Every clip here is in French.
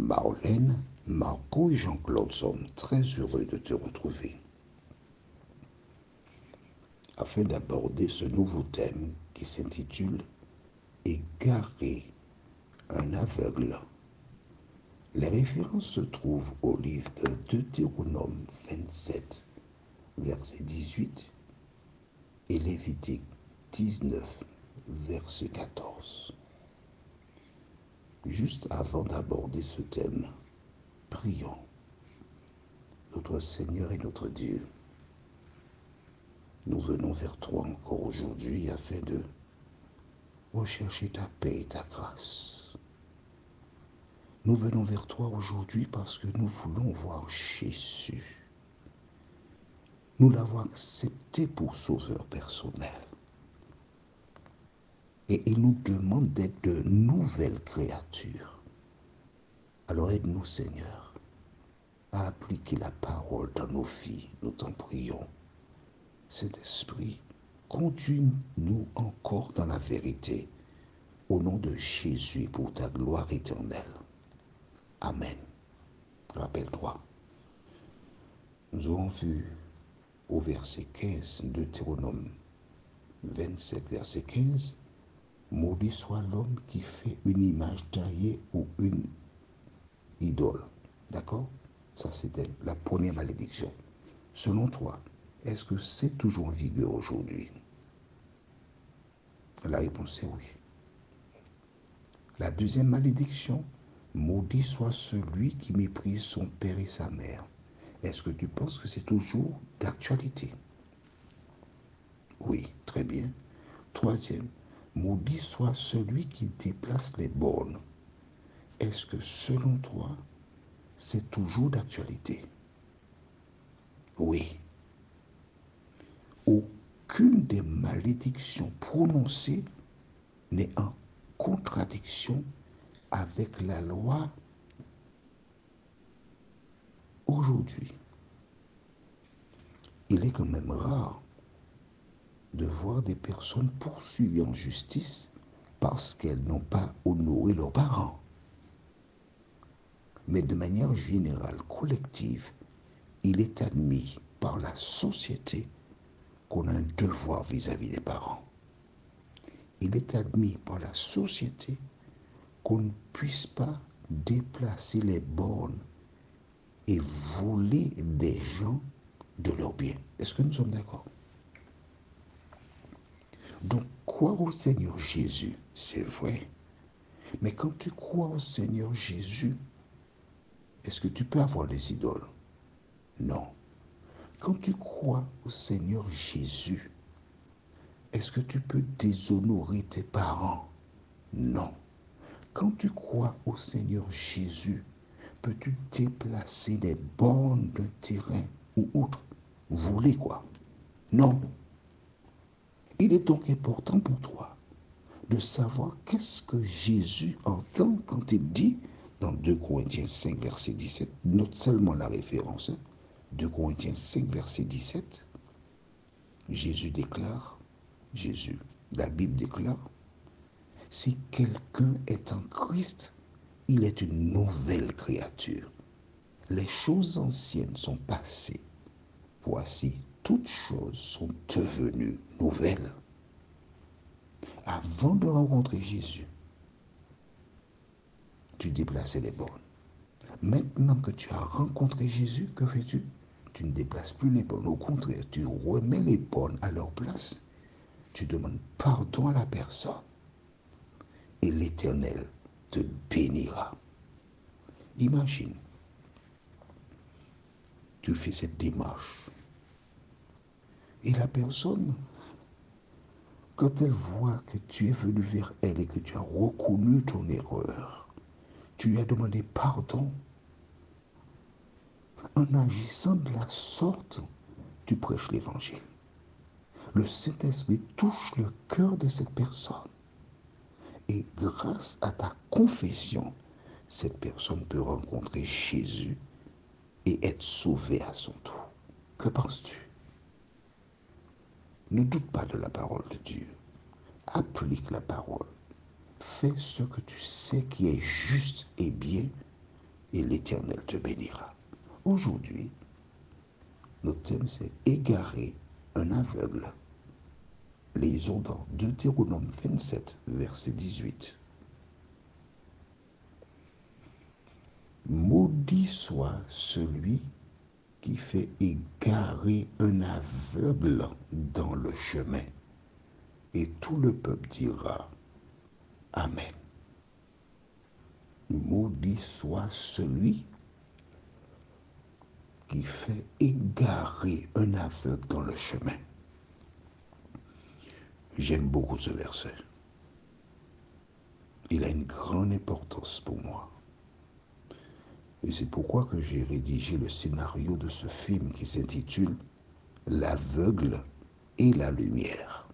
Marlène, Marco et Jean-Claude sommes très heureux de te retrouver afin d'aborder ce nouveau thème qui s'intitule Égarer un aveugle. Les références se trouvent au livre de Deutéronome 27, verset 18 et Lévitique 19, verset 14. Juste avant d'aborder ce thème, prions. Notre Seigneur et notre Dieu, nous venons vers toi encore aujourd'hui afin de rechercher ta paix et ta grâce. Nous venons vers toi aujourd'hui parce que nous voulons voir Jésus. Nous l'avons accepté pour sauveur personnel. Et il nous demande d'être de nouvelles créatures. Alors aide-nous, Seigneur, à appliquer la parole dans nos vies. Nous t'en prions. Saint-Esprit, conduis-nous encore dans la vérité, au nom de Jésus, pour ta gloire éternelle. Amen. Rappelle-toi, nous avons vu au verset 15, Deutéronome 27, verset 15, maudit soit l'homme qui fait une image taillée ou une idole. D'accord? Ça, c'était la première malédiction. Selon toi, est-ce que c'est toujours en vigueur aujourd'hui? La réponse est oui. La deuxième malédiction, maudit soit celui qui méprise son père et sa mère. Est-ce que tu penses que c'est toujours d'actualité? Oui, très bien. Troisième, maudit soit celui qui déplace les bornes. Est-ce que selon toi, c'est toujours d'actualité? Oui. Aucune des malédictions prononcées n'est en contradiction avec la loi aujourd'hui. Il est quand même rare de voir des personnes poursuivies en justice parce qu'elles n'ont pas honoré leurs parents. Mais de manière générale, collective, il est admis par la société qu'on a un devoir vis-à-vis des parents. Il est admis par la société qu'on ne puisse pas déplacer les bornes et voler des gens de leurs biens. Est-ce que nous sommes d'accord? Donc, croire au Seigneur Jésus, c'est vrai. Mais quand tu crois au Seigneur Jésus, est-ce que tu peux avoir des idoles? Non. Quand tu crois au Seigneur Jésus, est-ce que tu peux déshonorer tes parents? Non. Quand tu crois au Seigneur Jésus, peux-tu déplacer les bornes d'un terrain ou autre? Voler quoi? Non. Il est donc important pour toi de savoir qu'est-ce que Jésus entend quand il dit dans 2 Corinthiens 5, verset 17, note seulement la référence, 2 Corinthiens 5, verset 17, la Bible déclare, si quelqu'un est en Christ, il est une nouvelle créature. Les choses anciennes sont passées. Voici, toutes choses sont devenues nouvelles. Avant de rencontrer Jésus, tu déplaçais les bornes. Maintenant que tu as rencontré Jésus, que fais-tu? Tu ne déplaces plus les bornes. Au contraire, tu remets les bornes à leur place. Tu demandes pardon à la personne. Et l'Éternel te bénira. Imagine, tu fais cette démarche. Et la personne, quand elle voit que tu es venu vers elle et que tu as reconnu ton erreur, tu lui as demandé pardon. En agissant de la sorte, tu prêches l'évangile. Le Saint-Esprit touche le cœur de cette personne. Et grâce à ta confession, cette personne peut rencontrer Jésus et être sauvée à son tour. Que penses-tu? Ne doute pas de la parole de Dieu. Applique la parole. Fais ce que tu sais qui est juste et bien et l'Éternel te bénira. Aujourd'hui, notre thème c'est égarer un aveugle. Lisons dans Deutéronome 27, verset 18. Maudit soit celui qui fait égarer un aveugle dans le chemin. Et tout le peuple dira Amen. Maudit soit celui qui fait égarer un aveugle dans le chemin. J'aime beaucoup ce verset. Il a une grande importance pour moi. Et c'est pourquoi que j'ai rédigé le scénario de ce film qui s'intitule L'aveugle et la lumière.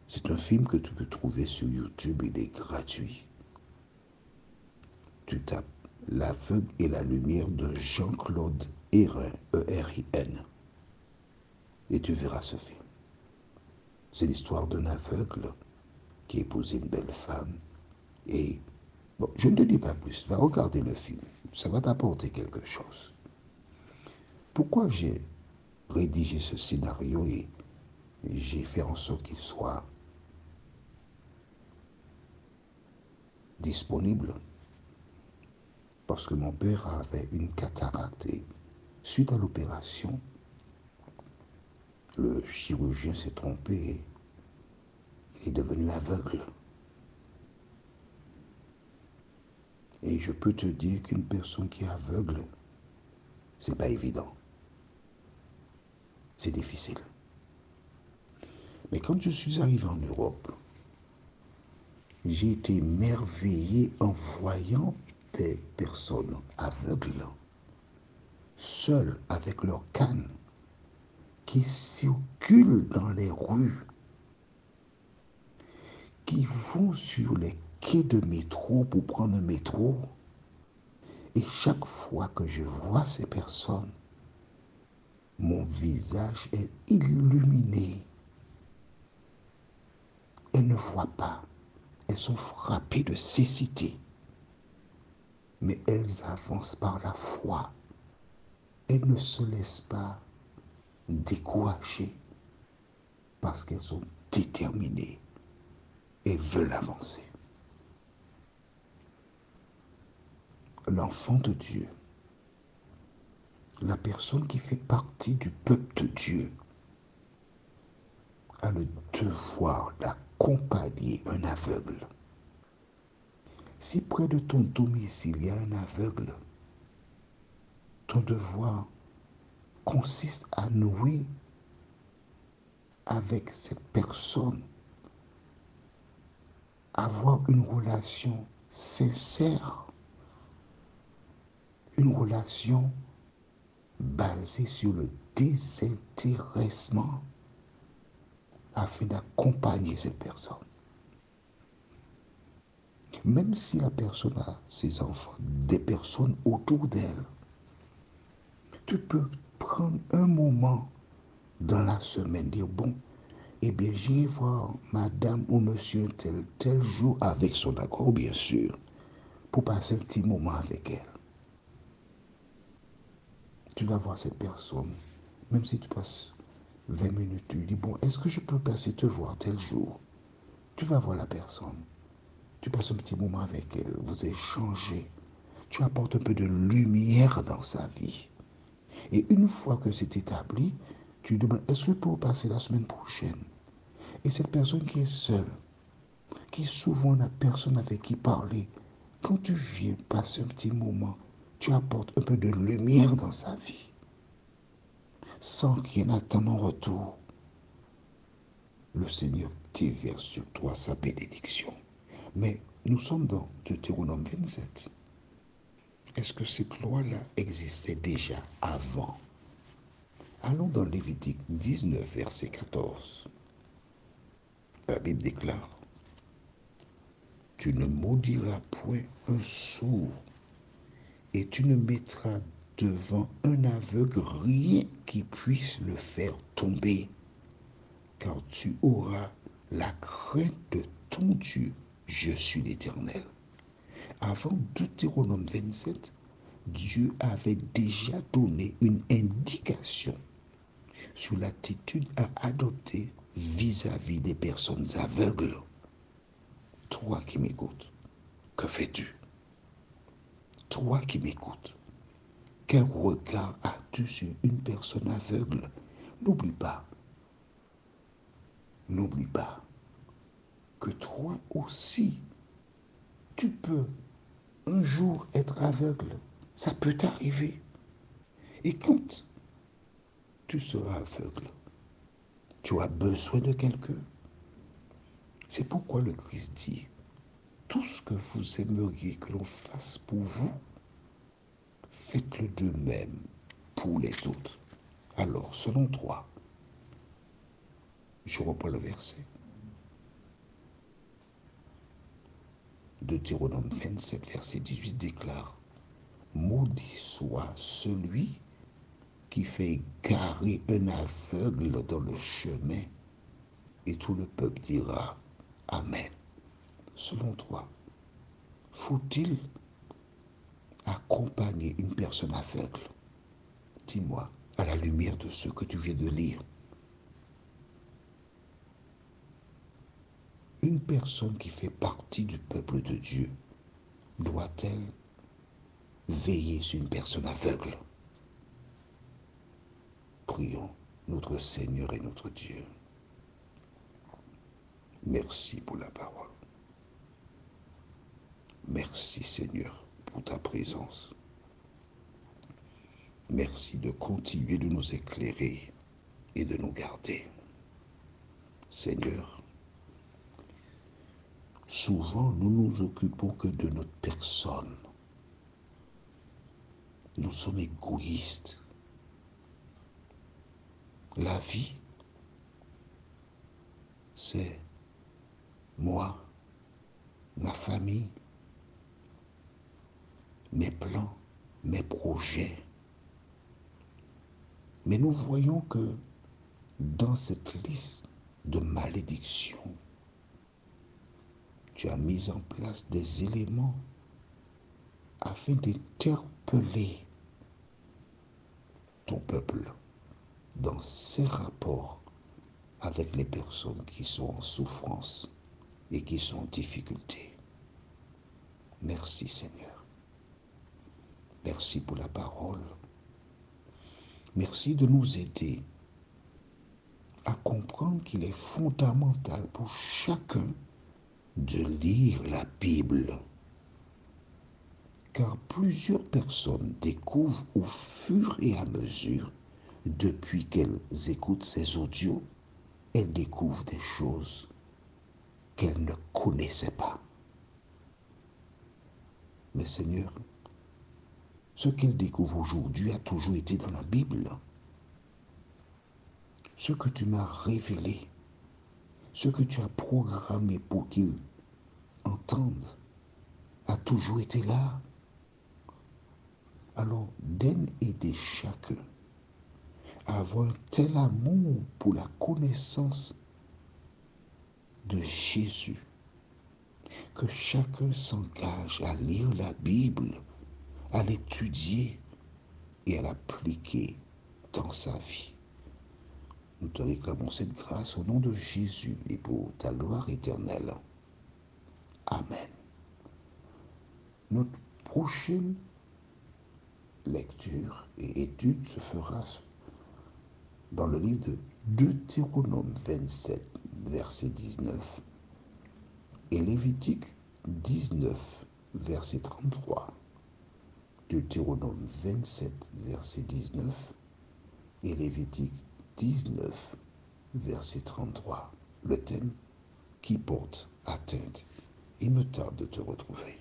C'est un film que tu peux trouver sur YouTube, il est gratuit. Tu tapes L'aveugle et la lumière de Jean-Claude Hérin, E-R-I-N. Et tu verras ce film. C'est l'histoire d'un aveugle qui épouse une belle femme. Et, bon, je ne te dis pas plus, va regarder le film. Ça va t'apporter quelque chose. Pourquoi j'ai rédigé ce scénario et j'ai fait en sorte qu'il soit disponible? Parce que mon père avait une cataracte et suite à l'opération, le chirurgien s'est trompé et il est devenu aveugle. Et je peux te dire qu'une personne qui est aveugle, c'est pas évident. C'est difficile. Mais quand je suis arrivé en Europe, j'ai été émerveillé en voyant des personnes aveugles, seules avec leur canne, qui circulent dans les rues, qui vont sur les quais de métro pour prendre un métro. Et chaque fois que je vois ces personnes, mon visage est illuminé. Elles ne voient pas. Elles sont frappées de cécité. Mais elles avancent par la foi. Elles ne se laissent pas décourager parce qu'elles sont déterminées et veulent avancer. L'enfant de Dieu, la personne qui fait partie du peuple de Dieu, a le devoir d'accompagner un aveugle. Si près de ton domicile il y a un aveugle, ton devoir consiste à nouer avec cette personne, avoir une relation sincère, une relation basée sur le désintéressement afin d'accompagner cette personne. Même si la personne a ses enfants, des personnes autour d'elle, tu peux prendre un moment dans la semaine, dire bon, eh bien j'irai voir madame ou monsieur tel jour avec son accord, bien sûr, pour passer un petit moment avec elle. Tu vas voir cette personne, même si tu passes 20 minutes, tu lui dis bon, est-ce que je peux passer te voir tel jour? Tu vas voir la personne, tu passes un petit moment avec elle, vous échangez, tu apportes un peu de lumière dans sa vie. Et une fois que c'est établi, tu demandes, est-ce que je peux passer la semaine prochaine? Et cette personne qui est seule, qui souvent n'a personne avec qui parler, quand tu viens passer un petit moment, tu apportes un peu de lumière dans sa vie, sans rien attendre en retour. Le Seigneur déverse sur toi sa bénédiction. Mais nous sommes dans Deutéronome 27. Est-ce que cette loi-là existait déjà avant? Allons dans Lévitique 19, verset 14. La Bible déclare, tu ne maudiras point un sourd et tu ne mettras devant un aveugle rien qui puisse le faire tomber, car tu auras la crainte de ton Dieu, je suis l'Éternel. avant Deutéronome 27, Dieu avait déjà donné une indication sur l'attitude à adopter vis-à-vis des personnes aveugles. Toi qui m'écoutes, que fais-tu? Toi qui m'écoutes, quel regard as-tu sur une personne aveugle? N'oublie pas, n'oublie pas que toi aussi, tu peux un jour être aveugle. Ça peut t'arriver. Et quand tu seras aveugle, tu as besoin de quelqu'un. C'est pourquoi le Christ dit, tout ce que vous aimeriez que l'on fasse pour vous, faites-le de même pour les autres. Alors, selon toi, je reprends le verset. Deutéronome 27, verset 18 déclare, maudit soit celui qui fait garer un aveugle dans le chemin, et tout le peuple dira Amen. Selon toi, faut-il accompagner une personne aveugle? Dis-moi, à la lumière de ce que tu viens de lire. Une personne qui fait partie du peuple de Dieu, doit-elle veiller sur une personne aveugle? Prions notre Seigneur et notre Dieu. Merci pour la parole. Merci Seigneur pour ta présence. Merci de continuer de nous éclairer et de nous garder. Seigneur, souvent nous nous occupons que de notre personne. Nous sommes égoïstes. La vie, c'est moi, ma famille, mes plans, mes projets. Mais nous voyons que dans cette liste de malédictions, tu as mis en place des éléments afin d'interpeller ton peuple dans ses rapports avec les personnes qui sont en souffrance et qui sont en difficulté. Merci Seigneur. Merci pour la parole. Merci de nous aider à comprendre qu'il est fondamental pour chacun de lire la Bible. Car plusieurs personnes découvrent au fur et à mesure, depuis qu'elles écoutent ces audios, elles découvrent des choses qu'elles ne connaissaient pas. Mais Seigneur, ce qu'elles découvrent aujourd'hui a toujours été dans la Bible. Ce que tu m'as révélé, ce que tu as programmé pour qu'ils entendent, a toujours été là. Alors, donne aider chacun à avoir un tel amour pour la connaissance de Jésus, que chacun s'engage à lire la Bible, à l'étudier et à l'appliquer dans sa vie. Nous te réclamons cette grâce au nom de Jésus et pour ta gloire éternelle. Amen. Notre prochaine lecture et étude se fera dans le livre de Deutéronome 27, verset 19, et Lévitique 19, verset 33. Deutéronome 27, verset 19, et Lévitique 19, verset 33. Le thème qui porte atteinte. Il me tarde de te retrouver.